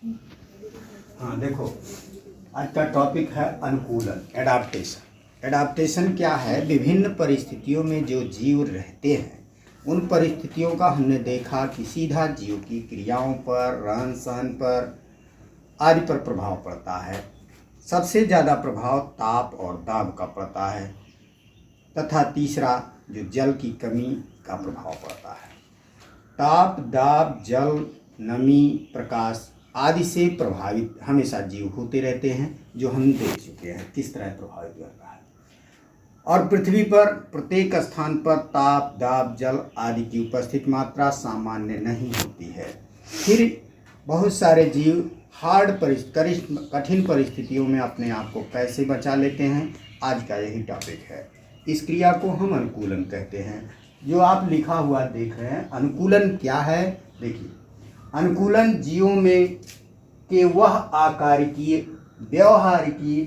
हाँ देखो, आज का टॉपिक है अनुकूलन, एडाप्टेशन। एडाप्टेशन क्या है? विभिन्न परिस्थितियों में जो जीव रहते हैं उन परिस्थितियों का हमने देखा कि सीधा जीव की क्रियाओं पर, रहन सहन पर आदि पर प्रभाव पड़ता है। सबसे ज़्यादा प्रभाव ताप और दाब का पड़ता है तथा तीसरा जो जल की कमी का प्रभाव पड़ता है। ताप, दाब, जल, नमी, प्रकाश आदि से प्रभावित हमेशा जीव होते रहते हैं, जो हम देख चुके हैं किस तरह प्रभावित करता है। और पृथ्वी पर प्रत्येक स्थान पर ताप, दाब, जल आदि की उपस्थित मात्रा सामान्य नहीं होती है। फिर बहुत सारे जीव कठिन परिस्थितियों में अपने आप को कैसे बचा लेते हैं, आज का यही टॉपिक है। इस क्रिया को हम अनुकूलन कहते हैं। जो आप लिखा हुआ देख रहे हैं, अनुकूलन क्या है? देखिए, अनुकूलन जीवों में के वह आकारिकीय, व्यवहारिकीय,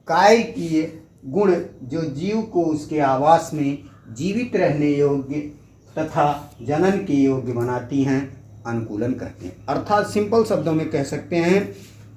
कायिकीय गुण जो जीव को उसके आवास में जीवित रहने योग्य तथा जनन के योग्य बनाती हैं, अनुकूलन कहते हैं। अर्थात सिंपल शब्दों में कह सकते हैं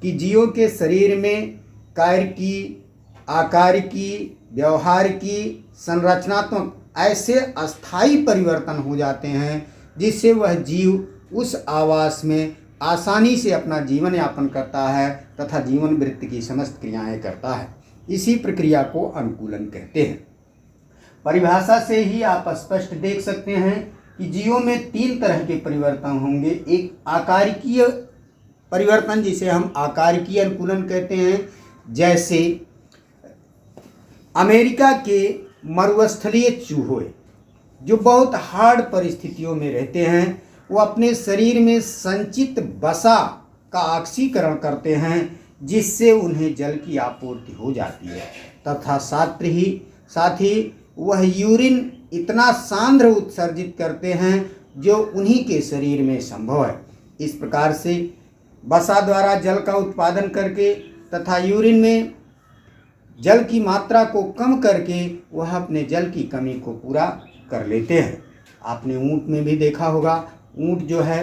कि जीवों के शरीर में कायिकी, आकारिकी, व्यवहारिकी, संरचनात्मक ऐसे अस्थायी परिवर्तन हो जाते हैं जिससे वह जीव उस आवास में आसानी से अपना जीवन यापन करता है तथा जीवन वृत्ति की समस्त क्रियाएं करता है। इसी प्रक्रिया को अनुकूलन कहते हैं। परिभाषा से ही आप स्पष्ट देख सकते हैं कि जीवों में 3 तरह के परिवर्तन होंगे। एक आकारिकीय परिवर्तन, जिसे हम आकारिकीय अनुकूलन कहते हैं। जैसे अमेरिका के मरुस्थलीय चूहे जो बहुत हार्ड परिस्थितियों में रहते हैं, वो अपने शरीर में संचित वसा का ऑक्सीकरण करते हैं, जिससे उन्हें जल की आपूर्ति हो जाती है तथा साथ ही वह यूरिन इतना सांद्र उत्सर्जित करते हैं जो उन्हीं के शरीर में संभव है। इस प्रकार से वसा द्वारा जल का उत्पादन करके तथा यूरिन में जल की मात्रा को कम करके वह अपने जल की कमी को पूरा कर लेते हैं। आपने ऊँट में भी देखा होगा, ऊँट जो है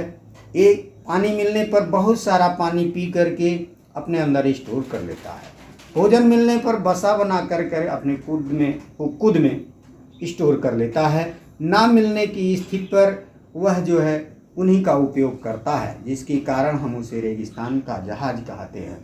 एक पानी मिलने पर बहुत सारा पानी पी करके अपने अंदर स्टोर कर लेता है। भोजन मिलने पर वसा बना कर अपने कुद में स्टोर कर लेता है। ना मिलने की स्थिति पर वह जो है उन्हीं का उपयोग करता है, जिसके कारण हम उसे रेगिस्तान का जहाज कहते हैं।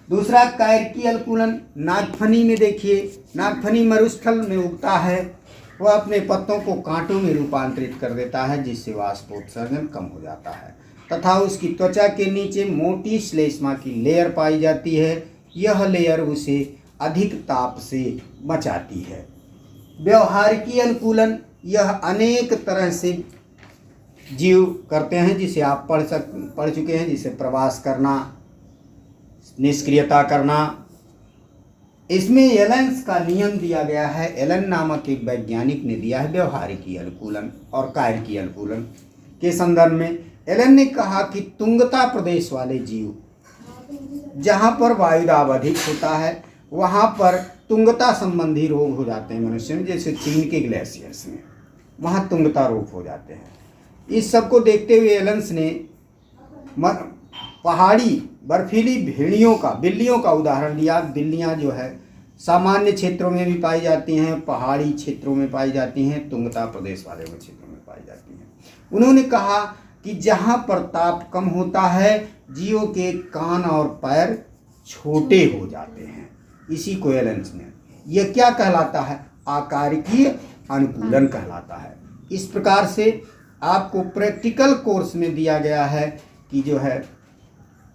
दूसरा कायिकी अनुकूलन, नागफनी में देखिए, नागफनी मरुस्थल में उगता है। वह अपने पत्तों को कांटों में रूपांतरित कर देता है, जिससे वाष्पोत्सर्जन कम हो जाता है तथा उसकी त्वचा के नीचे मोटी श्लेष्मा की लेयर पाई जाती है। यह लेयर उसे अधिक ताप से बचाती है। व्यवहारिकी अनुकूलन, यह अनेक तरह से जीव करते हैं, जिसे आप पढ़ चुके हैं, जिसे प्रवास करना, निष्क्रियता करना। इसमें एलेंस का नियम दिया गया है। एलन नामक एक वैज्ञानिक ने दिया है व्यवहारिकी अनुकूलन और कायिकी अनुकूलन के संदर्भ में। एलन ने कहा कि तुंगता प्रदेश वाले जीव, जहाँ पर वायुदाब अधिक होता है, वहाँ पर तुंगता संबंधी रोग हो जाते हैं मनुष्य में। जैसे चीन के ग्लेशियर्स में वहाँ तुंगता रोग हो जाते हैं। इस सब को देखते हुए एलेंस ने पहाड़ी बर्फीली बिल्लियों का उदाहरण दिया। बिल्लियाँ जो है सामान्य क्षेत्रों में भी पाई जाती हैं, पहाड़ी क्षेत्रों में पाई जाती हैं, तुंगता प्रदेश वाले क्षेत्रों में पाई जाती हैं। उन्होंने कहा कि जहाँ पर ताप कम होता है, जीवों के कान और पैर छोटे हो जाते हैं। इसी को एलेंस ने, यह क्या कहलाता है? आकारिकीय अनुकूलन कहलाता है। इस प्रकार से आपको प्रैक्टिकल कोर्स में दिया गया है कि जो है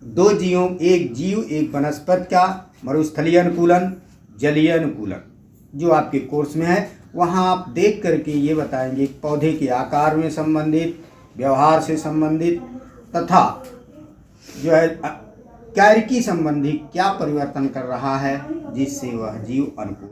2 जीवों, एक जीव एक वनस्पति का मरुस्थलीय अनुकूलन, जलीय अनुकूलन जो आपके कोर्स में है, वहाँ आप देख करके ये बताएंगे पौधे के आकार में संबंधित, व्यवहार से संबंधित तथा जो है कायिकी संबंधी क्या परिवर्तन कर रहा है, जिससे वह जीव अनुकूल